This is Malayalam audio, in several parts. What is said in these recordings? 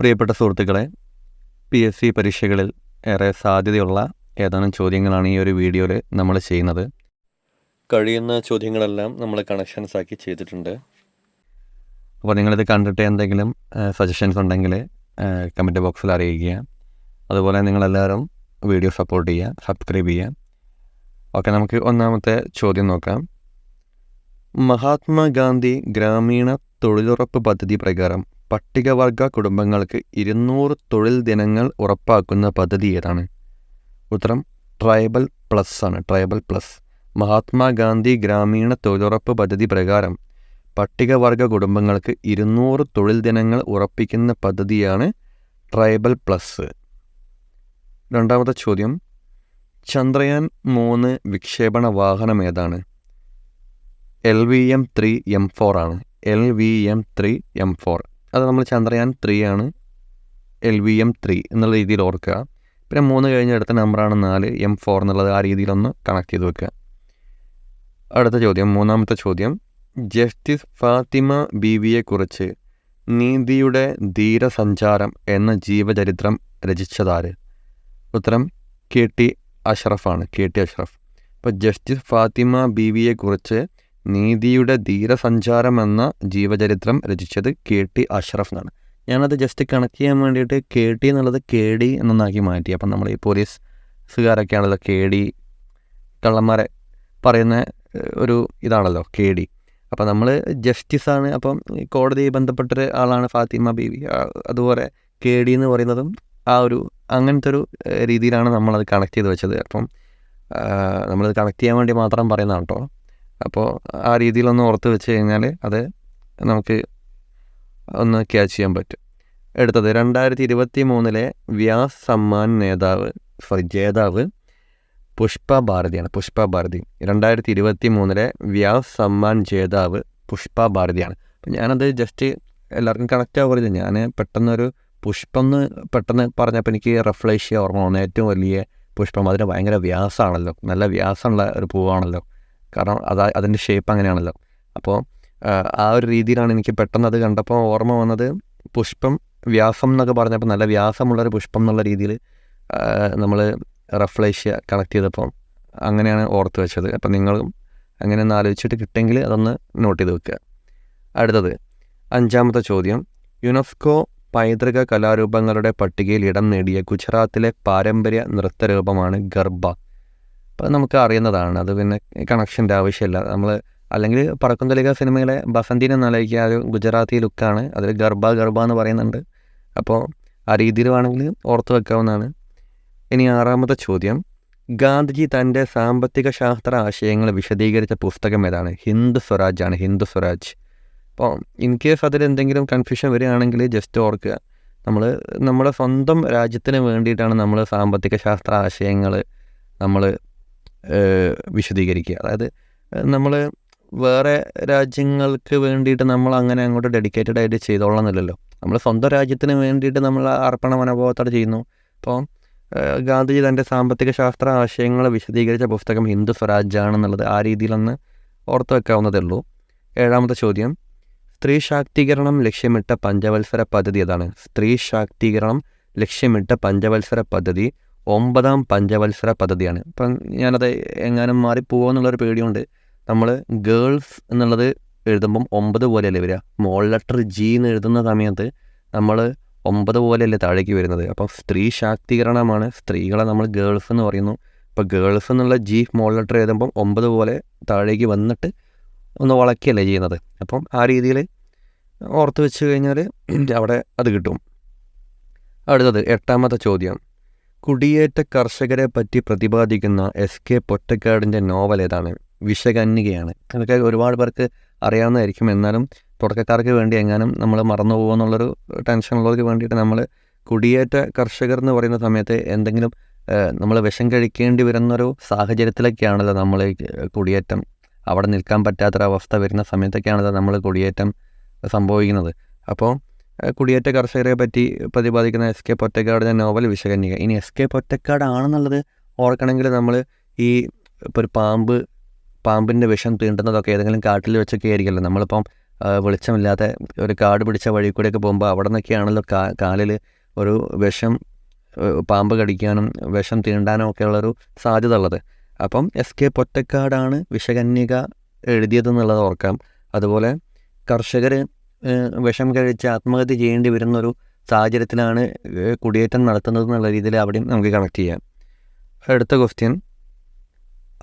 പ്രിയപ്പെട്ട സുഹൃത്തുക്കളെ, PSC പരീക്ഷകളിൽ ഏറെ സാധ്യതയുള്ള ഏതാനും ചോദ്യങ്ങളാണ് ഈ ഒരു വീഡിയോയിൽ നമ്മൾ ചെയ്യുന്നത്. കഴിയുന്ന ചോദ്യങ്ങളെല്ലാം നമ്മൾ കണക്ഷൻസ് ആക്കി ചെയ്തിട്ടുണ്ട്. അപ്പോൾ നിങ്ങളിത് കണ്ടിട്ട് എന്തെങ്കിലും സജഷൻസ് ഉണ്ടെങ്കിൽ കമൻറ്റ് ബോക്സിൽ അറിയിക്കുക. അതുപോലെ നിങ്ങളെല്ലാവരും വീഡിയോ സപ്പോർട്ട് ചെയ്യുക, സബ്സ്ക്രൈബ് ചെയ്യുക. ഓക്കെ, നമുക്ക് ഒന്നാമത്തെ ചോദ്യം നോക്കാം. മഹാത്മാഗാന്ധി ഗ്രാമീണ തൊഴിലുറപ്പ് പദ്ധതി പ്രകാരം പട്ടികവർഗ കുടുംബങ്ങൾക്ക് 200 തൊഴിൽ ദിനങ്ങൾ ഉറപ്പാക്കുന്ന പദ്ധതി ഏതാണ്? ഉത്തരം ട്രൈബൽ പ്ലസ് ആണ്. Tribal plus. മഹാത്മാഗാന്ധി ഗ്രാമീണ തൊഴിലുറപ്പ് പദ്ധതി പ്രകാരം പട്ടികവർഗ കുടുംബങ്ങൾക്ക് 200 തൊഴിൽ ദിനങ്ങൾ ഉറപ്പിക്കുന്ന പദ്ധതിയാണ് ട്രൈബൽ പ്ലസ്. രണ്ടാമത്തെ ചോദ്യം. ചന്ദ്രയാൻ 3 വിക്ഷേപണ വാഹനം ഏതാണ്? LVM-3M4 ആണ്. LVM-3M4. അത് നമ്മൾ ചന്ദ്രയാൻ 3 ആണ്. LVM-3 എന്നുള്ള രീതിയിൽ ഓർക്കുക. പിന്നെ 3 കഴിഞ്ഞ അടുത്ത നമ്പറാണ് 4, M4 എന്നുള്ളത് ആ രീതിയിലൊന്ന് കണക്ട് ചെയ്ത് വെക്കുക. അടുത്ത ചോദ്യം, മൂന്നാമത്തെ ചോദ്യം. ജസ്റ്റിസ് ഫാത്തിമ ബീവിയെക്കുറിച്ച് നീതിയുടെ ധീരസഞ്ചാരം എന്ന ജീവചരിത്രം രചിച്ചതാര്? ഉത്തരം KT അഷ്റഫാണ്. KT അഷ്റഫ്. അപ്പോൾ ജസ്റ്റിസ് ഫാത്തിമ ബീവിയെക്കുറിച്ച് നീതിയുടെ ധീരസഞ്ചാരം എന്ന ജീവചരിത്രം രചിച്ചത് KT അഷ്റഫ് എന്നാണ്. ഞാനത് ജസ്റ്റ് കണക്ട് ചെയ്യാൻ വേണ്ടിയിട്ട് KT എന്നുള്ളത് KD എന്നൊന്നാക്കി മാറ്റി. അപ്പം നമ്മൾ ഈ പോലീസുകാരൊക്കെയാണല്ലോ KD, കള്ളന്മാരെ പറയുന്ന ഒരു ഇതാണല്ലോ KD. അപ്പം നമ്മൾ ജസ്റ്റിസാണ്. അപ്പം കോടതി ബന്ധപ്പെട്ടൊരു ആളാണ് ഫാത്തിമ ബീവി. അതുപോലെ KD എന്ന് പറയുന്നതും ആ ഒരു അങ്ങനത്തെ ഒരു രീതിയിലാണ് നമ്മളത് കണക്ട് ചെയ്ത് വെച്ചത്. അപ്പം നമ്മളത് കണക്ട് ചെയ്യാൻ വേണ്ടി മാത്രം പറയുന്നതാണ് കേട്ടോ. അപ്പോൾ ആ രീതിയിലൊന്ന് ഓർത്ത് വെച്ച് കഴിഞ്ഞാൽ അത് നമുക്ക് ഒന്ന് ക്യാച്ച് ചെയ്യാൻ പറ്റും. അടുത്തത് 2023 വ്യാസ് സമ്മാൻ ജേതാവ് പുഷ്പ ഭാരതിയാണ്. പുഷ്പ ഭാരതി. 2023 വ്യാസ് സമ്മാൻ ജേതാവ് പുഷ്പ ഭാരതിയാണ്. അപ്പം ഞാനത് ജസ്റ്റ് എല്ലാവർക്കും കണക്റ്റ് ആവുന്നില്ല. ഞാൻ പെട്ടെന്നൊരു പുഷ്പം എന്ന് പെട്ടെന്ന് പറഞ്ഞപ്പോൾ എനിക്ക് റഫ്ലേഷ്യ ഓർമ്മ വന്നു. ഏറ്റവും വലിയ പുഷ്പം. അതിന് ഭയങ്കര വ്യാസമാണല്ലോ, നല്ല വ്യാസമുള്ള ഒരു പൂവാണല്ലോ. കാരണം അതിൻ്റെ ഷേപ്പ് അങ്ങനെയാണല്ലോ. അപ്പോൾ ആ ഒരു രീതിയിലാണ് എനിക്ക് പെട്ടെന്ന് അത് കണ്ടപ്പോൾ ഓർമ്മ വന്നത്. പുഷ്പം വ്യാസം എന്നൊക്കെ പറഞ്ഞപ്പോൾ നല്ല വ്യാസമുള്ളൊരു പുഷ്പം എന്നുള്ള രീതിയിൽ നമ്മൾ റഫ്ലേഷ്യ കണക്ട് ചെയ്തപ്പോൾ അങ്ങനെയാണ് ഓർത്ത് വെച്ചത്. അപ്പം നിങ്ങളും അങ്ങനെ ഒന്ന് ആലോചിച്ചിട്ട് കിട്ടുമെങ്കിൽ അതൊന്ന് നോട്ട് ചെയ്ത് വെക്കുക. അടുത്തത് 5ാമത്തെ ചോദ്യം. യുനെസ്കോ പൈതൃക കലാരൂപങ്ങളുടെ പട്ടികയിൽ ഇടം നേടിയ ഗുജറാത്തിലെ പാരമ്പര്യ നൃത്തരൂപമാണ് ഗർബ. അപ്പോൾ നമുക്ക് അറിയുന്നതാണ്. അത് പിന്നെ കണക്ഷൻ്റെ ആവശ്യമില്ല. നമ്മൾ അല്ലെങ്കിൽ പറക്കുംതളിക സിനിമയിലെ ബസന്തിനെ നാലായിക്കുക ഒരു ഗുജറാത്തി ലുക്കാണ്. അതിൽ ഗർബ എന്ന് പറയുന്നുണ്ട്. അപ്പോൾ ആ രീതിയിൽ വേണമെങ്കിൽ ഓർത്ത് വെക്കാവുന്നതാണ്. ഇനി 6ാമത്തെ ചോദ്യം. ഗാന്ധിജി തൻ്റെ സാമ്പത്തിക ശാസ്ത്ര ആശയങ്ങൾ വിശദീകരിച്ച പുസ്തകം ഏതാണ്? ഹിന്ദ് സ്വരാജ് ആണ്. ഹിന്ദ് സ്വരാജ്. അപ്പോൾ ഇൻ കേസ് അതിൽ എന്തെങ്കിലും കൺഫ്യൂഷൻ വരികയാണെങ്കിൽ ജസ്റ്റ് ഓർക്കുക, നമ്മുടെ സ്വന്തം രാജ്യത്തിന് വേണ്ടിയിട്ടാണ് നമ്മൾ സാമ്പത്തിക ശാസ്ത്ര ആശയങ്ങൾ നമ്മൾ വിശദീകരിക്കുക. അതായത് നമ്മൾ വേറെ രാജ്യങ്ങൾക്ക് വേണ്ടിയിട്ട് നമ്മൾ അങ്ങനെ അങ്ങോട്ട് ഡെഡിക്കേറ്റഡ് ആയിട്ട് ചെയ്തോളണമെന്നില്ലല്ലോ. നമ്മൾ സ്വന്തം രാജ്യത്തിന് വേണ്ടിയിട്ട് നമ്മൾ അർപ്പണ മനോഭാവത്തോടെ ചെയ്യുന്നു. അപ്പോൾ ഗാന്ധിജി തൻ്റെ സാമ്പത്തിക ശാസ്ത്ര ആശയങ്ങൾ വിശദീകരിച്ച പുസ്തകം ഹിന്ദ് സ്വരാജ് ആണെന്നുള്ളത് ആ രീതിയിലൊന്ന് ഓർത്ത് വെക്കാവുന്നതേ ഉള്ളൂ. 7ാമത്തെ ചോദ്യം. സ്ത്രീ ശാക്തീകരണം ലക്ഷ്യമിട്ട പഞ്ചവത്സര പദ്ധതി ഏതാണ്? സ്ത്രീ ശാക്തീകരണം ലക്ഷ്യമിട്ട പഞ്ചവത്സര പദ്ധതി 9ാം പഞ്ചവത്സര പദ്ധതിയാണ്. ഇപ്പം ഞാനത് എങ്ങാനും മാറിപ്പോകുമോ എന്നുള്ളൊരു പേടിയുണ്ട്. നമ്മൾ ഗേൾസ് എന്നുള്ളത് എഴുതുമ്പം 9 പോലെയല്ലേ വരിക. സ്മോൾ ലെറ്റർ G എന്ന് എഴുതുന്ന സമയത്ത് നമ്മൾ 9 പോലെയല്ലേ താഴേക്ക് വരുന്നത്. അപ്പം സ്ത്രീ ശാക്തീകരണമാണ്. സ്ത്രീകളെ നമ്മൾ ഗേൾസ് എന്ന് പറയുന്നു. അപ്പോൾ ഗേൾസ് എന്നുള്ള G സ്മോൾ ലെറ്റർ എഴുതുമ്പം 9 പോലെ താഴേക്ക് വന്നിട്ട് ഒന്ന് വളയ്ക്കുകയല്ലേ ചെയ്യുന്നത്. അപ്പം ആ രീതിയിൽ ഓർത്ത് വെച്ച് കഴിഞ്ഞാൽ അവിടെ അത് കിട്ടും. അടുത്തത് 8ാമത്തെ ചോദ്യം. കുടിയേറ്റ കർഷകരെ പറ്റി പ്രതിപാദിക്കുന്ന SK പൊറ്റക്കാടിൻ്റെ നോവൽ ഏതാണ്? വിഷകന്യകയാണ്. അതൊക്കെ ഒരുപാട് പേർക്ക് അറിയാവുന്നതായിരിക്കും. എന്നാലും തുടക്കക്കാർക്ക് വേണ്ടി എങ്ങാനും നമ്മൾ മറന്നു പോകുമെന്നുള്ളൊരു ടെൻഷനുള്ളവർക്ക് വേണ്ടിയിട്ട് നമ്മൾ കുടിയേറ്റ കർഷകർ എന്ന് പറയുന്ന സമയത്ത് എന്തെങ്കിലും നമ്മൾ വിഷം കഴിക്കേണ്ടി വരുന്നൊരു സാഹചര്യത്തിലൊക്കെയാണല്ലോ നമ്മൾ കുടിയേറ്റം, അവിടെ നിൽക്കാൻ പറ്റാത്തൊരവസ്ഥ വരുന്ന സമയത്തൊക്കെയാണല്ലോ നമ്മൾ കുടിയേറ്റം സംഭവിക്കുന്നത്. അപ്പോൾ കുടിയേറ്റ കർഷകരെ പറ്റി പ്രതിപാദിക്കുന്ന SK പൊറ്റക്കാടിൻ്റെ നോവൽ വിഷകന്യക. ഇനി SK പൊറ്റക്കാട് ആണെന്നുള്ളത് ഓർക്കണമെങ്കിൽ നമ്മൾ ഈ ഇപ്പോൾ ഒരു പാമ്പിൻ്റെ വിഷം തീണ്ടുന്നതൊക്കെ ഏതെങ്കിലും കാട്ടിൽ വെച്ചൊക്കെ ആയിരിക്കുമല്ലോ. നമ്മളിപ്പം വെളിച്ചമില്ലാത്ത ഒരു കാട് പിടിച്ച വഴി കൂടെയൊക്കെ പോകുമ്പോൾ അവിടെ നിന്നൊക്കെയാണല്ലോ കാലിൽ ഒരു വിഷം പാമ്പ് കടിക്കാനും വിഷം തീണ്ടാനും ഒക്കെ ഉള്ളൊരു സാധ്യത ഉള്ളത്. അപ്പം എസ്.കെ. പൊറ്റക്കാടാണ് വിഷകന്യക എഴുതിയതെന്നുള്ളത് ഓർക്കാം. അതുപോലെ കർഷകർ വിഷം കഴിച്ച് ആത്മഹത്യ ചെയ്യേണ്ടി വരുന്നൊരു സാഹചര്യത്തിലാണ് കുടിയേറ്റം നടത്തുന്നത് എന്നുള്ള രീതിയിൽ അവിടെയും നമുക്ക് കണക്ട് ചെയ്യാം. അടുത്ത ക്വസ്റ്റ്യൻ,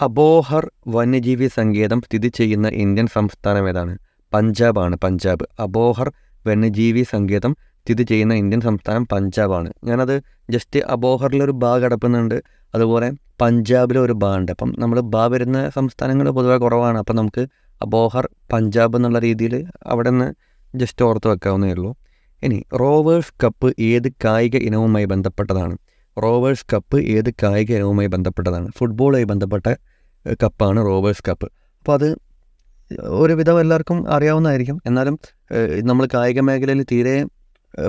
അബോഹർ വന്യജീവി സങ്കേതം സ്ഥിതി ചെയ്യുന്ന ഇന്ത്യൻ സംസ്ഥാനം ഏതാണ്? പഞ്ചാബാണ്. പഞ്ചാബ്. അബോഹർ വന്യജീവി സങ്കേതം സ്ഥിതി ചെയ്യുന്ന ഇന്ത്യൻ സംസ്ഥാനം പഞ്ചാബാണ്. ഞാനത് ജസ്റ്റ് അബോഹറിലൊരു ബാ കിടപ്പുന്നുണ്ട്, അതുപോലെ പഞ്ചാബിലെ ഒരു ബാ ഉണ്ട്. അപ്പം നമ്മൾ ബാ വരുന്ന സംസ്ഥാനങ്ങൾ പൊതുവെ കുറവാണ്. അപ്പം നമുക്ക് അബോഹർ പഞ്ചാബ് എന്നുള്ള രീതിയിൽ അവിടെ നിന്ന് ജസ്റ്റ് ഓർത്ത് വെക്കാവുന്നേ ഉള്ളൂ. ഇനി റോവേഴ്സ് കപ്പ് ഏത് കായിക ഇനവുമായി ബന്ധപ്പെട്ടതാണ്? റോവേഴ്സ് കപ്പ് ഏത് കായിക ഇനവുമായി ബന്ധപ്പെട്ടതാണ്? ഫുട്ബോളുമായി ബന്ധപ്പെട്ട കപ്പാണ് റോവേഴ്സ് കപ്പ്. അപ്പോൾ അത് ഒരുവിധം എല്ലാവർക്കും അറിയാവുന്നതായിരിക്കും. എന്നാലും നമ്മൾ കായിക മേഖലയിൽ തീരെ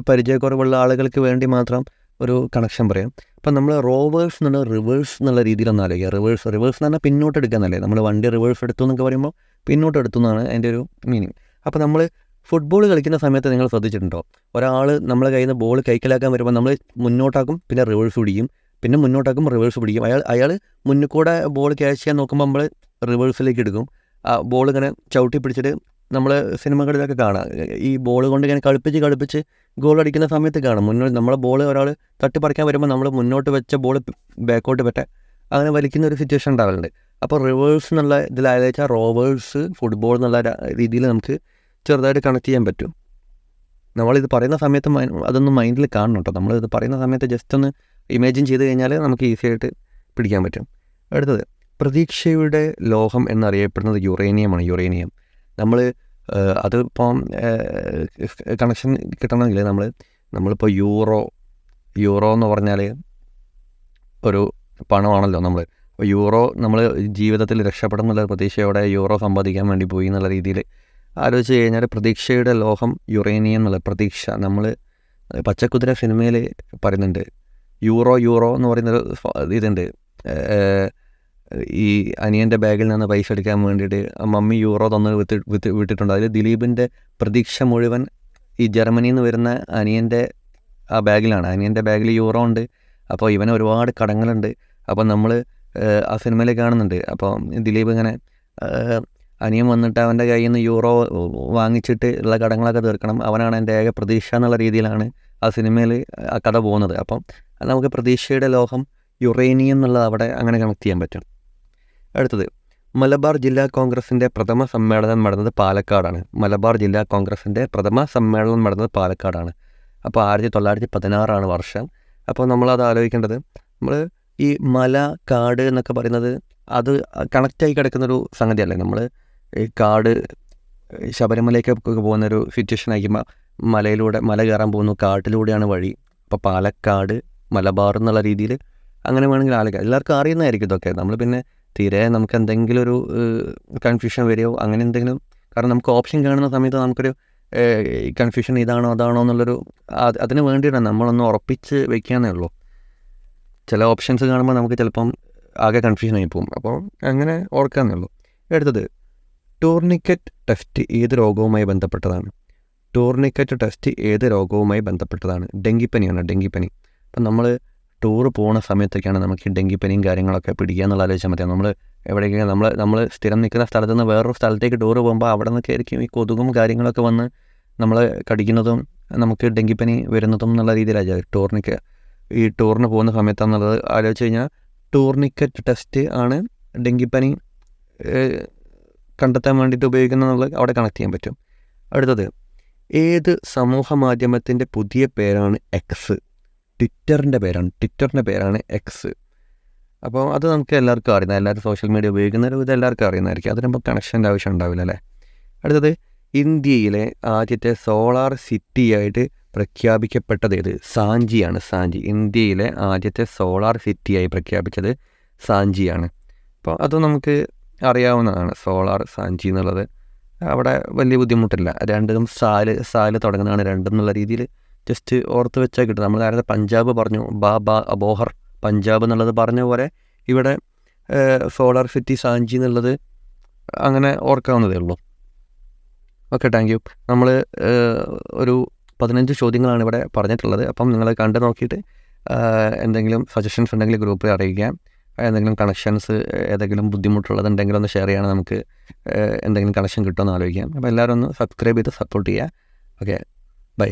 പരിചയക്കുറവുള്ള ആളുകൾക്ക് വേണ്ടി മാത്രം ഒരു കണക്ഷൻ പറയാം. അപ്പം നമ്മൾ റോവേഴ്സ് എന്നുള്ള റിവേഴ്സ് എന്നുള്ള രീതിയിലൊന്നും ആലോചിക്കുക. റിവേഴ്സ് എന്ന് പറഞ്ഞാൽ പിന്നോട്ട് എടുക്കാന്നല്ലേ. നമ്മൾ വണ്ടി റിവേഴ്സ് എടുത്തു എന്നൊക്കെ പറയുമ്പോൾ പിന്നോട്ട് എടുത്തു എന്നാണ് അതിൻ്റെ ഒരു മീനിങ്. അപ്പോൾ നമ്മൾ ഫുട്ബോൾ കളിക്കുന്ന സമയത്ത് നിങ്ങൾ ശ്രദ്ധിച്ചിട്ടുണ്ടോ, ഒരാൾ നമ്മളെ കയ്യിൽ നിന്ന് ബോൾ കൈക്കലാക്കാൻ വരുമ്പോൾ നമ്മൾ മുന്നോട്ടാക്കും, പിന്നെ റിവേഴ്സ് പിടിക്കും, പിന്നെ മുന്നോട്ടാക്കും, റിവേഴ്സ് പിടിക്കും. അയാൾ മുന്നിൽ കൂടെ ബോൾ ക്യാച്ച് ചെയ്യാൻ നോക്കുമ്പോൾ നമ്മൾ റിവേഴ്സിലേക്ക് എടുക്കും. ആ ബോൾ ഇങ്ങനെ ചവിട്ടി പിടിച്ചിട്ട് നമ്മൾ സിനിമകളിലൊക്കെ കാണാം, ഈ ബോൾ കൊണ്ട് ഇങ്ങനെ കളിപ്പിച്ച് ഗോൾ അടിക്കുന്ന സമയത്ത് കാണാം. നമ്മളെ ബോൾ ഒരാൾ തട്ടിപ്പറിക്കാൻ വരുമ്പോൾ നമ്മൾ മുന്നോട്ട് വെച്ച ബോൾ ബാക്കോട്ട് അങ്ങനെ വലിക്കുന്ന ഒരു സിറ്റുവേഷൻ ഉണ്ടാവലുണ്ട്. അപ്പോൾ റിവേഴ്സ് എന്നുള്ള ഇതിലാലോചിച്ചാൽ റോവേഴ്സ് ഫുട്ബോൾ എന്നുള്ള രീതിയിൽ നമുക്ക് ചെറുതായിട്ട് കണക്ട് ചെയ്യാൻ പറ്റും. നമ്മളിത് പറയുന്ന സമയത്ത് അതൊന്ന് മൈൻഡിൽ കാണണം കേട്ടോ. നമ്മളിത് പറയുന്ന സമയത്ത് ജസ്റ്റ് ഒന്ന് ഇമാജിൻ ചെയ്ത് കഴിഞ്ഞാൽ നമുക്ക് ഈസി ആയിട്ട് പിടിക്കാൻ പറ്റും. അടുത്തത്, പ്രതീക്ഷയുടെ ലോഹം എന്നറിയപ്പെടുന്നത് യുറേനിയമാണ്. യുറേനിയം നമ്മൾ അതിപ്പം കണക്ഷൻ കിട്ടണമെങ്കിൽ നമ്മളിപ്പോൾ യൂറോ എന്ന് പറഞ്ഞാൽ ഒരു പണമാണല്ലോ. അപ്പോൾ യൂറോ നമ്മൾ ജീവിതത്തിൽ രക്ഷപ്പെടുന്നുള്ള പ്രതീക്ഷയോടെ യൂറോ സമ്പാദിക്കാൻ വേണ്ടി പോയി എന്നുള്ള രീതിയിൽ ആലോചിച്ച് കഴിഞ്ഞാൽ പ്രതീക്ഷയുടെ ലോഹം യുറേനിയം എന്നുള്ള പ്രതീക്ഷ. നമ്മൾ പച്ചക്കുതിര സിനിമയിൽ പറയുന്നുണ്ട്, യൂറോ എന്ന് പറയുന്നൊരു ഇതുണ്ട്. ഈ അനിയൻ്റെ ബാഗിൽ നിന്ന് പൈസ എടുക്കാൻ വേണ്ടിയിട്ട് മമ്മി യൂറോ തന്ന് വിട്ടിട്ടുണ്ട്. അതിൽ ദിലീപിൻ്റെ പ്രതീക്ഷ മുഴുവൻ ഈ ജർമ്മനിയിൽ നിന്ന് വരുന്ന അനിയൻ്റെ ആ ബാഗിലാണ്. അനിയൻ്റെ ബാഗിൽ യൂറോ ഉണ്ട്. അപ്പോൾ ഇവന് ഒരുപാട് കടങ്ങളുണ്ട്. അപ്പോൾ നമ്മൾ ആ സിനിമയിൽ കാണുന്നുണ്ട്. അപ്പോൾ ദിലീപ് ഇങ്ങനെ അനിയൻ വന്നിട്ട് അവൻ്റെ കയ്യിൽ നിന്ന് യൂറോ വാങ്ങിച്ചിട്ട് ഉള്ള കടങ്ങളൊക്കെ തീർക്കണം, അവനാണ് എൻ്റെ ഏക പ്രതീക്ഷ എന്നുള്ള രീതിയിലാണ് ആ സിനിമയിൽ ആ കഥ പോകുന്നത്. അപ്പം നമുക്ക് പ്രതീക്ഷയുടെ ലോഹം യുറേനിയം എന്നുള്ളത് അവിടെ അങ്ങനെ കണക്ട് ചെയ്യാൻ പറ്റും. അടുത്തത്, മലബാർ ജില്ലാ കോൺഗ്രസിൻ്റെ പ്രഥമ സമ്മേളനം നടന്നത് പാലക്കാടാണ്. മലബാർ ജില്ലാ കോൺഗ്രസിൻ്റെ പ്രഥമ സമ്മേളനം നടന്നത് പാലക്കാടാണ്. അപ്പോൾ 1916 വർഷം. അപ്പോൾ നമ്മളത് ആലോചിക്കേണ്ടത്, നമ്മൾ ഈ മല കാട് എന്നൊക്കെ പറയുന്നത് അത് കണക്റ്റായി കിടക്കുന്നൊരു സംഗതിയല്ലേ. നമ്മൾ ഈ കാട് ശബരിമലയ്ക്കൊക്കെ പോകുന്നൊരു സിറ്റുവേഷൻ ആയിരിക്കുമ്പോൾ മല കയറാൻ പോകുന്നു, കാട്ടിലൂടെയാണ് വഴി. അപ്പോൾ പാലക്കാട് മലബാർ എന്നുള്ള രീതിയിൽ അങ്ങനെ വേണമെങ്കിൽ ആലോചിക്കാം. എല്ലാവർക്കും അറിയുന്നതായിരിക്കും ഇതൊക്കെ. നമ്മൾ പിന്നെ തീരെ നമുക്ക് എന്തെങ്കിലും ഒരു കൺഫ്യൂഷൻ വരുമോ അങ്ങനെ എന്തെങ്കിലും, കാരണം നമുക്ക് ഓപ്ഷൻ കാണുന്ന സമയത്ത് നമുക്കൊരു കൺഫ്യൂഷൻ ഇതാണോ അതാണോ എന്നുള്ളൊരു അതിന് വേണ്ടിയിട്ടാണ് നമ്മളൊന്ന് ഉറപ്പിച്ച് വെക്കാന്നേ ഉള്ളൂ. ചില ഓപ്ഷൻസ് കാണുമ്പോൾ നമുക്ക് ചിലപ്പം ആകെ കൺഫ്യൂഷൻ ആയി പോകും. അപ്പോൾ അങ്ങനെ ഓർക്കാന്നേ ഉള്ളൂ. അടുത്തത്, ടൂർണിക്കറ്റ് ടെസ്റ്റ് ഏത് രോഗവുമായി ബന്ധപ്പെട്ടതാണ്? ടൂർണിക്കറ്റ് ടെസ്റ്റ് ഏത് രോഗവുമായി ബന്ധപ്പെട്ടതാണ്? ഡെങ്കിപ്പനിയാണ്. ഡെങ്കിപ്പനി. അപ്പം നമ്മൾ ടൂർ പോകുന്ന സമയത്തൊക്കെയാണ് നമുക്ക് ഈ ഡെങ്കിപ്പനിയും കാര്യങ്ങളൊക്കെ പിടിക്കുക എന്നുള്ള ആലോചിച്ചാൽ മതി. നമ്മൾ എവിടെയൊക്കെ നമ്മൾ സ്ഥിരം നിൽക്കുന്ന സ്ഥലത്ത് നിന്ന് വേറൊരു സ്ഥലത്തേക്ക് ടൂർ പോകുമ്പോൾ അവിടെ നിന്നൊക്കെ ആയിരിക്കും ഈ കൊതുകും കാര്യങ്ങളൊക്കെ വന്ന് നമ്മളെ കടിക്കുന്നതും നമുക്ക് ഡെങ്കിപ്പനി വരുന്നതും എന്നുള്ള രീതിയിലാണ് ഈ ടൂറിന് പോകുന്ന സമയത്താണെന്നുള്ളത് ആലോചിച്ച് കഴിഞ്ഞാൽ ടൂർണിക്കറ്റ് ടെസ്റ്റ് ആണ് ഡെങ്കിപ്പനി കണ്ടെത്താൻ വേണ്ടിയിട്ട് ഉപയോഗിക്കുന്നത് അവിടെ കണക്ട് ചെയ്യാൻ പറ്റും. അടുത്തത്, ഏത് സമൂഹ മാധ്യമത്തിൻ്റെ പുതിയ പേരാണ് എക്സ്? ട്വിറ്ററിൻ്റെ പേരാണ് എക്സ്. അപ്പോൾ അത് നമുക്ക് എല്ലാവർക്കും അറിയുന്ന, എല്ലാവരും സോഷ്യൽ മീഡിയ ഉപയോഗിക്കുന്നവരും ഇത് എല്ലാവർക്കും അറിയുന്നതായിരിക്കും. അതിനുമ്പോൾ കണക്ഷൻ്റെ ആവശ്യം ഉണ്ടാവില്ല അല്ലേ. അടുത്തത്, ഇന്ത്യയിലെ ആദ്യത്തെ സോളാർ സിറ്റിയായിട്ട് പ്രഖ്യാപിക്കപ്പെട്ടത് ഏത്? സാഞ്ചിയാണ്. സാഞ്ചി. ഇന്ത്യയിലെ ആദ്യത്തെ സോളാർ സിറ്റിയായി പ്രഖ്യാപിച്ചത് സാഞ്ചിയാണ്. അപ്പോൾ അത് നമുക്ക് അറിയാവുന്നതാണ്, സോളാർ സാഞ്ചി എന്നുള്ളത്. അവിടെ വലിയ ബുദ്ധിമുട്ടില്ല. രണ്ടും സാല് തുടങ്ങുന്നതാണ് രണ്ടെന്നുള്ള രീതിയിൽ ജസ്റ്റ് ഓർത്ത് വെച്ചാൽ കിട്ടും. നമ്മൾ നേരത്തെ പഞ്ചാബ് പറഞ്ഞു, അബോഹർ പഞ്ചാബ് എന്നുള്ളത് പറഞ്ഞ പോലെ ഇവിടെ സോളാർ സിറ്റി സാഞ്ചി എന്നുള്ളത് അങ്ങനെ ഓർക്കാവുന്നതേ ഉള്ളൂ. Okay, thank you. നമ്മൾ ഒരു 15 ചോദ്യങ്ങളാണ് ഇവിടെ പറഞ്ഞിട്ടുള്ളത്. അപ്പം നിങ്ങൾ കണ്ടു നോക്കിയിട്ട് എന്തെങ്കിലും സജഷൻസ് ഉണ്ടെങ്കിൽ ഗ്രൂപ്പിൽ അറിയിക്കാം. എന്തെങ്കിലും കണക്ഷൻസ് ഏതെങ്കിലും ബുദ്ധിമുട്ടുള്ളതുണ്ടെങ്കിൽ ഒന്ന് ഷെയർ ചെയ്യണം. നമുക്ക് എന്തെങ്കിലും കണക്ഷൻ കിട്ടുമെന്ന് ആലോചിക്കാം. അപ്പോൾ എല്ലാവരും ഒന്ന് സബ്സ്ക്രൈബ് ചെയ്ത് സപ്പോർട്ട് ചെയ്യുക. Okay, by.